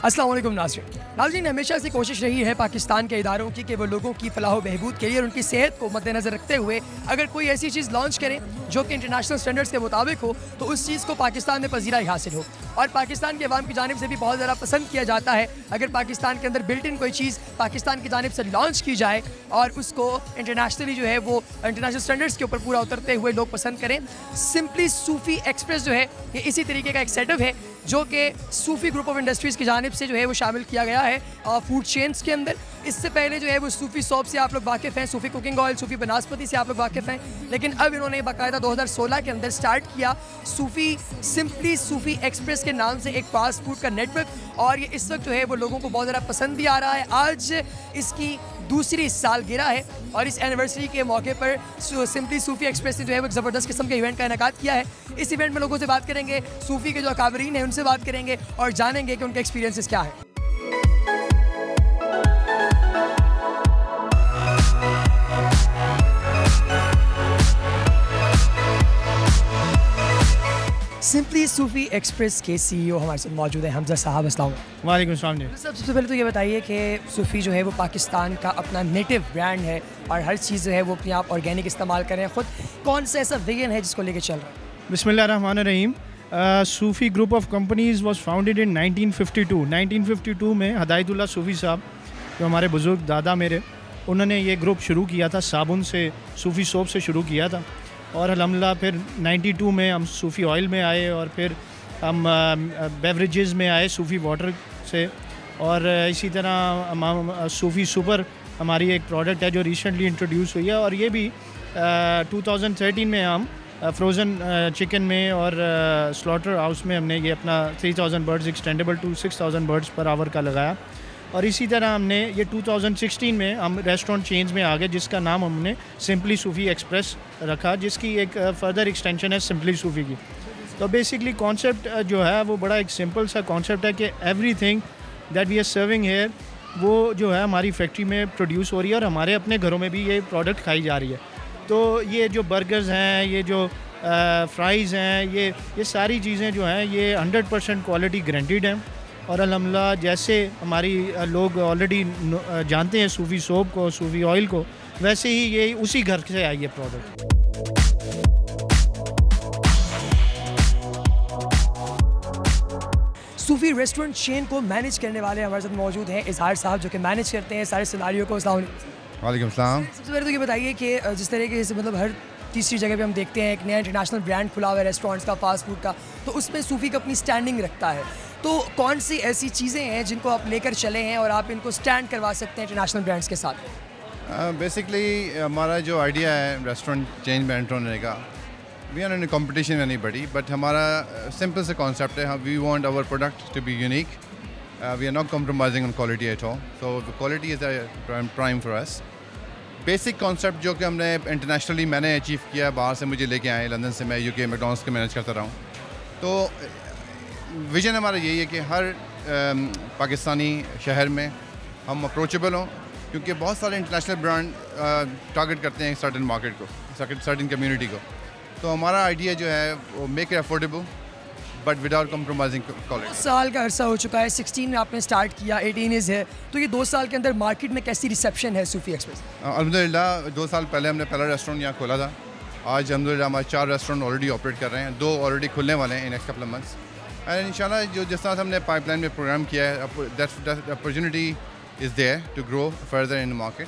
अस्सलाम वालेकुम नाज़रीन, हमेशा से कोशिश रही है पाकिस्तान के इदारों की कि वो लोगों की फलाह बहबूद के लिए और उनकी सेहत को मद्देनज़र रखते हुए अगर कोई ऐसी चीज़ लॉन्च करें जो कि इंटरनेशनल स्टैंडर्ड्स के मुताबिक हो तो उस चीज़ को पाकिस्तान में पजीराई हासिल हो। और पाकिस्तान के अवाम की जानिब से भी बहुत ज़्यादा पसंद किया जाता है अगर पाकिस्तान के अंदर बिल्ट इन कोई चीज़ पाकिस्तान की जानिब से लॉन्च की जाए और उसको इंटरनेशनली जो है वो इंटरनेशनल स्टैंडर्ड्स के ऊपर पूरा उतरते हुए लोग पसंद करें। सिंपली सूफ़ी एक्सप्रेस जो है ये इसी तरीके का एक सेटअप है जो कि सूफ़ी ग्रुप ऑफ इंडस्ट्रीज़ की जानिब से जो है वो शामिल किया गया है फूड चेन्स के अंदर। इससे पहले जो है वो सूफ़ी सोप से आप लोग वाकिफ़ हैं, सूफ़ी कुकिंग ऑयल, सूफ़ी बनास्पति से आप लोग वाकिफ़ हैं, लेकिन अब इन्होंने बाकायदा 2016 के अंदर स्टार्ट किया सिंपली सूफ़ी एक्सप्रेस के नाम से एक फास्ट फूड का नेटवर्क और ये इस वक्त जो है वो लोगों को बहुत ज़्यादा पसंद भी आ रहा है। आज इसकी दूसरी सालगिरह है और इस एनिवर्सरी के मौके पर सिंपली सूफ़ी एक्सप्रेस ने जो है वो एक ज़बरदस्त किस्म के इवेंट का इनेकाद किया है। इस इवेंट में लोगों से बात करेंगे, सूफ़ी के जो अकाबरीन हैं उनसे बात करेंगे और जानेंगे कि उनके एक्सपीरियंसेस क्या हैं। सिंपली सूफ़ी एक्सप्रेस के CEO हमारे साथ मौजूद है हमजा साहब। अस्सलाम वालेकुम सलाम जी। सबसे पहले तो ये बताइए कि सूफ़ी जो है वो पाकिस्तान का अपना नेटिव ब्रांड है और हर चीज़ जो है वो अपने आप ऑर्गेनिक इस्तेमाल करें ख़ुद, कौन सा ऐसा विजन है जिसको लेके चल रहा है? बिस्मिल्लाहिर्रहमानिर्रहीम। Sufi group of companies was founded in 1952। 1952 में हदायतुल्लाह सूफ़ी साहब जो हमारे बुज़ुर्ग दादा मेरे, उन्होंने ये ग्रुप शुरू किया था, साबुन से, सूफ़ी सोप से शुरू किया था और अल्हम्दुलिल्लाह फिर 92 में हम सूफ़ी ऑयल में आए और फिर हम बेवरेजेस में आए सूफ़ी वाटर से और इसी तरह हम सूफ़ी सुपर हमारी एक प्रोडक्ट है जो रिसेंटली इंट्रोड्यूस हुई है और ये भी 2013 में हम फ्रोज़न चिकन में और स्लॉटर हाउस में हमने ये अपना 3000 birds extendable to 6000 birds per hour का लगाया और इसी तरह हमने ये 2016 में हम रेस्टोरेंट चेंज में आ गए जिसका नाम हमने सिंपली सूफ़ी एक्सप्रेस रखा, जिसकी एक फर्दर एक्सटेंशन है सिंपली सूफ़ी की। तो बेसिकली कॉन्सेप्ट जो है वो बड़ा एक सिंपल सा कॉन्सेप्ट है कि everything that we are serving here वो जो है हमारी फैक्ट्री में प्रोड्यूस हो रही है और हमारे अपने घरों में भी ये प्रोडक्ट खाई जा रही है। तो ये जो बर्गर्स हैं, ये जो फ्राइज़ हैं, ये सारी चीज़ें जो हैं ये 100% क्वालिटी गारंटीड हैं और अल्हम्दुलिल्लाह जैसे हमारी लोग ऑलरेडी जानते हैं सूफ़ी सोप को, सूफ़ी ऑयल को, वैसे ही ये उसी घर से आई है प्रोडक्ट। सूफ़ी रेस्टोरेंट चेन को मैनेज करने वाले हमारे साथ मौजूद हैं इजहार साहब जो कि मैनेज करते हैं सारे सिनारियों को। वालेकुम सलाम। सबसे पहले तो ये बताइए कि जिस तरीके से मतलब हर तीसरी जगह पे हम देखते हैं एक नया इंटरनेशनल ब्रांड खुला हुआ है रेस्टोरेंट्स का, फास्ट फूड का, तो उसमें सूफ़ी का अपनी स्टैंडिंग रखता है, तो कौन सी ऐसी चीज़ें हैं जिनको आप लेकर चले हैं और आप इनको स्टैंड करवा सकते हैं इंटरनेशनल ब्रांड्स के साथ? बेसिकली हमारा जो आइडिया है रेस्टोरेंट चेंज में एंटर होने का, वी आर इन कॉम्पिटिशन में नहीं बड़ी, बट हमारा सिंपल सा कॉन्सेप्ट है, we want our product to be unique, we are not compromising on quality at all, so quality is prime for us. Basic concept जो कि हमने इंटरनेशनली मैंने अचीव किया, बाहर से मुझे लेके आए, लंदन से मैं UK मैकडॉनल्ड्स के मैनेज करता रहा हूँ, तो विज़न हमारा यही है कि हर पाकिस्तानी शहर में हम अप्रोचेबल हों, क्योंकि बहुत सारे इंटरनेशनल ब्रांड टारगेट करते हैं सर्टन मार्केट को, सर्टन कम्युनिटी को, तो हमारा आइडिया जो है वो make it affordable but without compromising quality. 2 साल का अरसा हो चुका है, 16 में आपने स्टार्ट किया, 18 इज़ है, तो ये 2 साल के अंदर मार्केट में कैसी रिसेप्शन है सूफ़ी एक्सप्रेस? अल्हम्दुलिल्लाह 2 साल पहले हमने पहला रेस्टोरेंट यहाँ खोला था, आज अल्हम्दुलिल्लाह हमारे 4 रेस्टोरेंट ऑलरेडी ऑपरेट कर रहे हैं, 2 ऑलरेडी खुलने वाले हैं in next couple of months and इंशाल्लाह जो जिस तरह हमने पाइपलाइन में प्रोग्राम किया है, that opportunity is there to grow further in the market.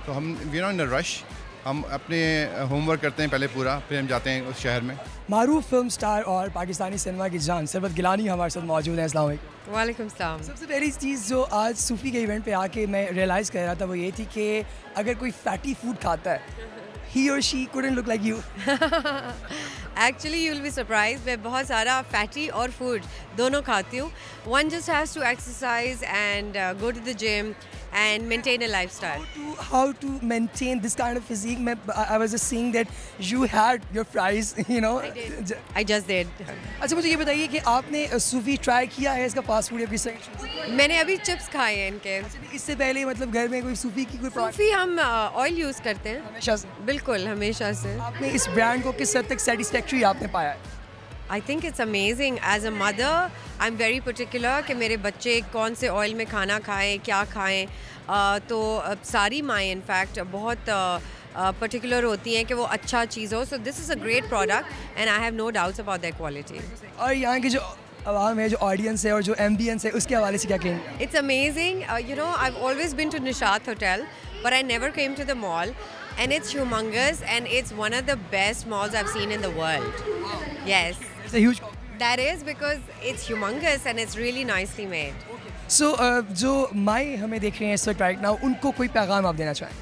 तो हम we are not in a rush, हम अपने होमवर्क करते हैं पहले पूरा, फिर हम जाते हैं उस शहर में। मारूफ फिल्म स्टार और पाकिस्तानी सिनेमा की जान सरबत गिलानी हमारे साथ मौजूद है। अस्सलाम वालेकुम। वालेकुम सलाम। सबसे पहली चीज़ जो आज सूफ़ी के इवेंट पे आके मैं रियलाइज़ कर रहा था वो ये थी कि अगर कोई फैटी फूड खाता है, he or she couldn't look like you. Actually, you'll be surprised. मैं बहुत सारा फैटी और फूड दोनों खाती हूँ. One just has to exercise and go to the gym and maintain a lifestyle. How to maintain this kind of physique? I was just seeing that you had your fries, you know. I just did. अच्छा मुझे ये बताइए कि आपने सूफ़ी try किया है इसका fast food या किसी? मैंने अभी चिप्स खाए हैं इनके। इससे पहले मतलब घर में कोई सूफ़ी की कोई प्रोडक्ट? सूफ़ी हम ऑयल यूज़ करते हैं हमेशा से? बिल्कुल हमेशा से। आपने इस ब्रांड को किस हद तक सेटिस्फैक्ट्री आपने पाया है? I think it's amazing. As a mother, I'm very particular कि मेरे बच्चे कौन से ऑयल में खाना खाएं, क्या खाएं. तो सारी माएँ इनफैक्ट बहुत पर्टिकुलर होती हैं कि वो अच्छा चीज़ हो. So this is a great product and I have no doubts about their quality. और यहाँ की जो आवाम है, जो ऑडियंस है और जो एम्बियंस है, उसके हवाले से क्या कहेंगे? It's amazing. You know, I've always been to Nishat Hotel, but I never came to the mall. And it's humongous and it's one of the best malls I've seen in the world. Yes. It's a huge. That is because it's humongous and it's really nicely made. So जो माएँ हमें देख रही हैं इस वक्त right now, उनको कोई पैगाम आप देना चाहें?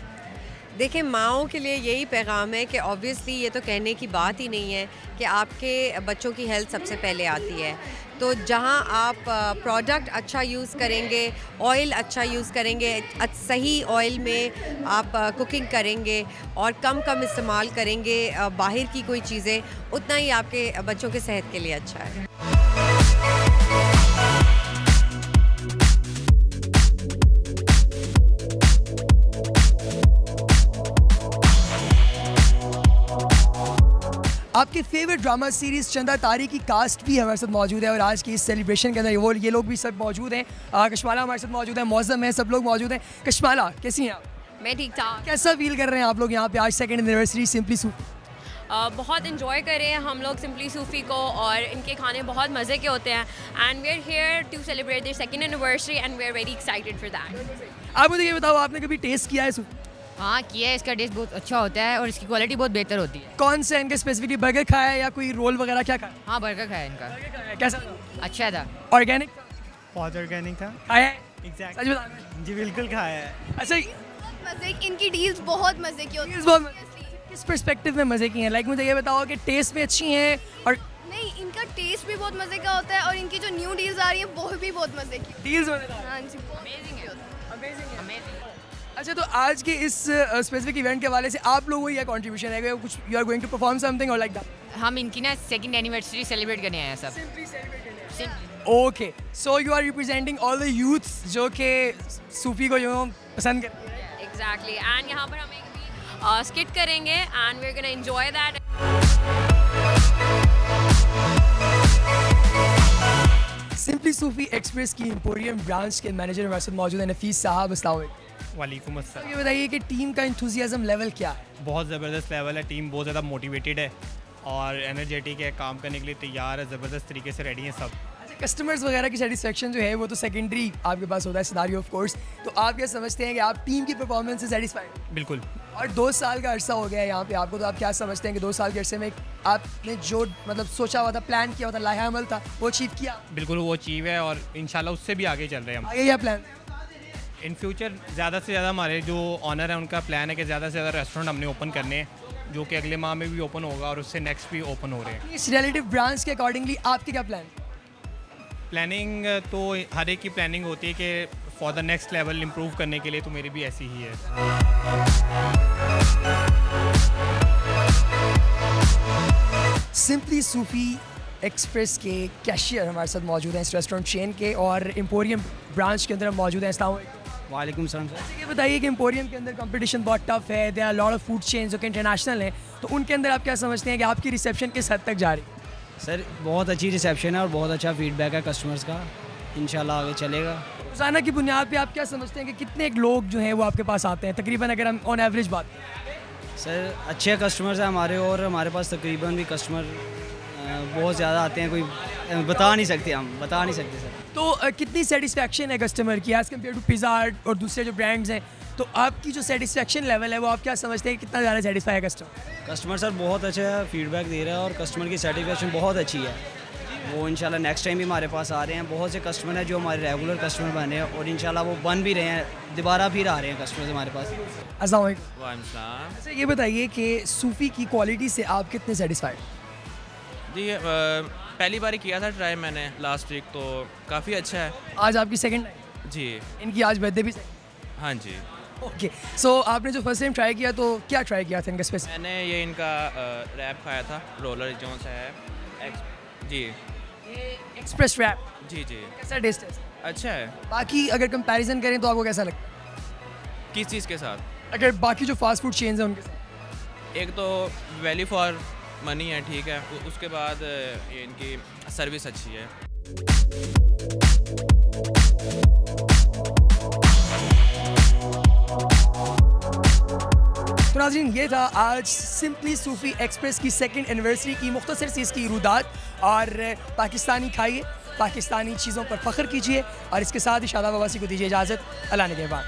देखिए, माओं के लिए यही पैगाम है कि ऑब्वियसली ये तो कहने की बात ही नहीं है कि आपके बच्चों की हेल्थ सबसे पहले आती है. तो जहां आप प्रोडक्ट अच्छा यूज़ करेंगे, ऑयल अच्छा यूज़ करेंगे, सही ऑयल में आप कुकिंग करेंगे और कम इस्तेमाल करेंगे बाहर की कोई चीज़ें, उतना ही आपके बच्चों के सेहत के लिए अच्छा है. आपकी फेवरेट ड्रामा सीरीज चंदा तारी की कास्ट भी हमारे साथ मौजूद है और आज की इस सेलिब्रेशन के अंदर ये लोग भी सब मौजूद हैं. कश्माला हमारे साथ मौजूद है, मौज़म है, सब लोग मौजूद हैं. कश्माला, कैसी हैं आप? मैं ठीक ठाक. कैसा फील कर रहे हैं आप लोग यहाँ पे आज सेकंड एनिवर्सरी सिंपली सूफी? बहुत इन्जॉय कर रहे हैं हम लोग सिंपली सूफी को और इनके खाने बहुत मज़े के होते हैं. And we are here to celebrate their second anniversary and we are very excited for that. आप मुझे ये बताओ, आपने कभी टेस्ट किया है सूफी? हाँ किया है, इसका टेस्ट बहुत अच्छा होता है और इसकी क्वालिटी बहुत बेहतर होती है. कौन से इनके स्पेसिफिकली बर्गर खाया है या कोई रोल वगैरह क्या खाया? हाँ बर्गर खाया है इनका. कैसा? अच्छा था. ऑर्गेनिक? बहुत ऑर्गेनिक था. खाया है? एग्जैक्ट. सच बताना? जी बिल्कुल खाया है. अच्छा, मज़े, इनकी डील्स बहुत मज़े की होती हैं. किस पर्सपेक्टिव में मज़े की हैं? लाइक मुझे ये बताओ कि टेस्ट में अच्छी हैं और नहीं, इनका टेस्ट भी बहुत मज़े का होता है और इनकी जो न्यू डील्स आ रही हैं वो भी बहुत मज़े की. डील्स मज़ेदार? हाँ जी, अमेजिंग है. अमेजिंग. अच्छा, तो आज के इस स्पेसिफिक इवेंट के हवाले से आप लोगों का कंट्रीब्यूशन है? कुछ you are going to perform something or like that? हम इनकी ना सेकंड एनिवर्सरी सेलिब्रेट करने आए हैं सब. Okay, so you are representing all the youths जो कि सूफी को जो पसंद करते हैं. एग्जैक्टली. एंड यहाँ पर हम एक स्किट करेंगे and we are gonna enjoy that. Simply Sufi express की एम्पोरियम ब्रांच के मैनेजर हमारे साथ मौजूद है नफीस साहब. अस्सलाम वालेकुम. वालेकुम अस्सलाम. ये बताइए कि टीम का इंथुजियाज्म लेवल क्या है? बहुत ज़बरदस्त लेवल है. टीम बहुत ज़्यादा मोटिवेटेड है और एनर्जेटिक है, काम करने के लिए तैयार है, ज़बरदस्त तरीके से रेडी हैं सब. कस्टमर्स वगैरह की सेटिस्फेक्शन जो है वो तो सेकेंडरी आपके पास होता है सिनारियो ऑफ कोर्स. तो आप क्या समझते हैं कि आप टीम की परफॉर्मेंस से सेटिस्फाइड? बिल्कुल. और 2 साल का अरसा हो गया है यहाँ पे आपको, तो आप क्या समझते हैं कि 2 साल के अरसे में आपने जो मतलब सोचा हुआ था, प्लान किया हुआ था, लाया अमल था, वो अचीव किया? बिल्कुल वो अचीव है और इंशाल्लाह उससे भी आगे चल रहे हैं हम. आगे क्या प्लान? इन फ्यूचर ज़्यादा से ज़्यादा हमारे जो ऑनर है उनका प्लान है कि ज़्यादा से ज़्यादा रेस्टोरेंट हमने ओपन करने हैं, जो कि अगले माह में भी ओपन होगा और उससे नेक्स्ट भी ओपन हो रहे हैं. इस रिलेटिव ब्रांच के अकॉर्डिंगली आपके क्या प्लान? प्लानिंग तो हर एक की प्लानिंग होती है कि for the next level improve करने के लिए, तो मेरी भी ऐसी ही है. सिंपली सूफी एक्सप्रेस के कैशियर हमारे साथ मौजूद हैं इस रेस्टोरेंट चेन के और एम्पोरियम ब्रांच के अंदर हम मौजूद हैं. अस्सलाम वालेकुम. वालेकुम सलाम सर. ये बताइए कि एम्पोरियम के अंदर कंपटीशन बहुत टफ है, there are lot of food chains जो कि इंटरनेशनल हैं, तो उनके अंदर आप क्या समझते हैं कि आपकी रिसेप्शन किस हद तक जा रही है? सर बहुत अच्छी रिसेप्शन है और बहुत अच्छा फीडबैक है कस्टमर्स का, इंशाल्लाह आगे चलेगा. रोज़ाना की बुनियाद पे आप क्या समझते हैं कि कितने लोग जो हैं वो आपके पास आते हैं तकरीबन, अगर हम ऑन एवरेज बात करें? सर अच्छे कस्टमर्स हैं हमारे और हमारे पास तकरीबन भी कस्टमर बहुत ज़्यादा आते हैं, कोई बता नहीं सकते सर. तो कितनी सेटिस्फेक्शन है कस्टमर की एज़ कम्पेयर टू पिज़्ज़ा हट और दूसरे जो ब्रांड्स हैं, तो आपकी जो सेटिस्फेक्शन लेवल है वो आप क्या समझते हैं कि कितना ज़्यादा सेटिस्फाई है कस्टमर? सर बहुत अच्छा फीडबैक दे रहा है और कस्टमर की सेटिस्फेक्शन बहुत अच्छी है. वो इंशाल्लाह नेक्स्ट टाइम भी हमारे पास आ रहे हैं. बहुत से कस्टमर हैं जो हमारे रेगुलर कस्टमर बने हैं और इंशाल्लाह वो बन भी रहे हैं, दोबारा फिर आ रहे हैं कस्टमर्स हमारे पास. अस्सलाम वालेकुम. अच्छा ये बताइए कि सूफी की क्वालिटी से आप कितने सेटिस्फाइड? जी पहली बार ही किया था ट्राई मैंने लास्ट वीक, तो काफ़ी अच्छा है. आज आपकी सेकंड टाइम? जी. इनकी आज बर्थडे भी? हाँ जी. ओके, सो आपने जो फर्स्ट टाइम ट्राई किया तो क्या ट्राई किया था इनका स्पेसिफिक? मैंने ये इनका रैप खाया था, रोलर जो सा है. जी. Express wrap? जी जी. कैसा टेस्ट है? अच्छा है. बाकी अगर कंपैरिजन करें तो आपको कैसा लगता है? किस चीज़ के साथ? अगर बाकी जो फास्ट फूड चेन्स हैं उनके साथ? एक तो वैली फॉर मनी है, ठीक है, उसके बाद ये इनकी सर्विस अच्छी है। तो नाज़रीन, ये था आज सिंपली सूफ़ी एक्सप्रेस की 2nd एनिवर्सरी की मुख्तसर सी इसकी रुदात। और पाकिस्तानी खाइए, पाकिस्तानी चीज़ों पर फ़ख्र कीजिए, और इसके साथ ही शादाब अब्बासी को दीजिए इजाज़त। अल्लाह ने के बाद।